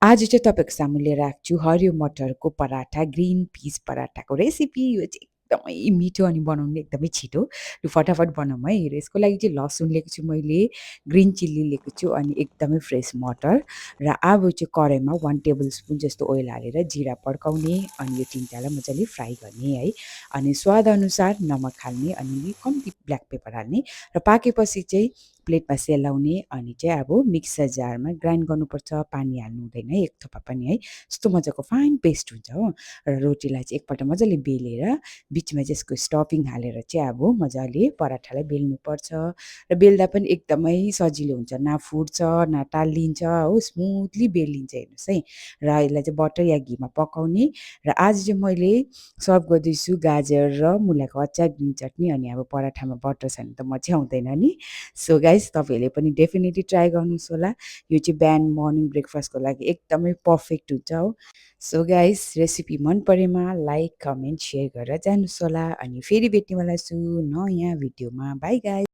आज चाहिँ तपाईँको सामु लिएर आएको छु हरियो मटरको पराठा, ग्रिन पिस पराठाको रेसिपी। यो चाहिँ एकदमै मिठो अनि बनाउनु एकदमै छिटो। लु फटाफट बनाऊँ है। र यसको लागि चाहिँ लसुन लिएको छु मैले, ग्रिन चिल्ली लिएको छु अनि एकदमै फ्रेस मटर। र अब चाहिँ कराईमा 1 टेबलस्पुन जस्तो ओइल हालेर जिरा पड्काउने अनि यो तिनटालाई मजाले फ्राई गर्ने है। अनि स्वादअनुसार नमक हाल्ने अनि कम्ती ब्ल्याक पेपर हाल्ने र पाकेपछि चाहिँ प्लेटमा सेलाउने अनि चाहिँ अब मिक्सर जारमा ग्राइन्ड गर्नुपर्छ। पानी हाल्नु हुँदैन है, एक थोपा पनि है। यस्तो मजाको फाइन पेस्ट हुन्छ हो। र रोटीलाई चाहिँ एकपल्ट मजाले बेलेर बिचमा चाहिँ यसको स्टफिङ हालेर चाहिँ अब मजाले पराठालाई बेल्नुपर्छ। र बेल्दा पनि एकदमै सजिलो हुन्छ, न फुट्छ न टाल्लिन्छ हो, स्मुथली बेलिन्छ हेर्नुहोस् है। र यसलाई चाहिँ बटर या घीमा पकाउने। र आज चाहिँ मैले सर्भ गर्दैछु गाजर र मुलाको अचार, ग्रिन चटनी अनि अब पराठामा बटर छैन त मजै आउँदैन नि। सो गाइस तपाईँहरूले पनि डेफिनेटली ट्राई गर्नुहोस् होला। यो चाहिँ बिहान मर्निङ ब्रेकफास्टको लागि एकदमै पर्फेक्ट हुन्छ हो। सो गाइस रेसिपी मन परेमा लाइक, कमेन्ट, सेयर गरेर जानुहोस् होला अनि फेरि भेट्नेवाला छु नयाँ भिडियोमा। By guys.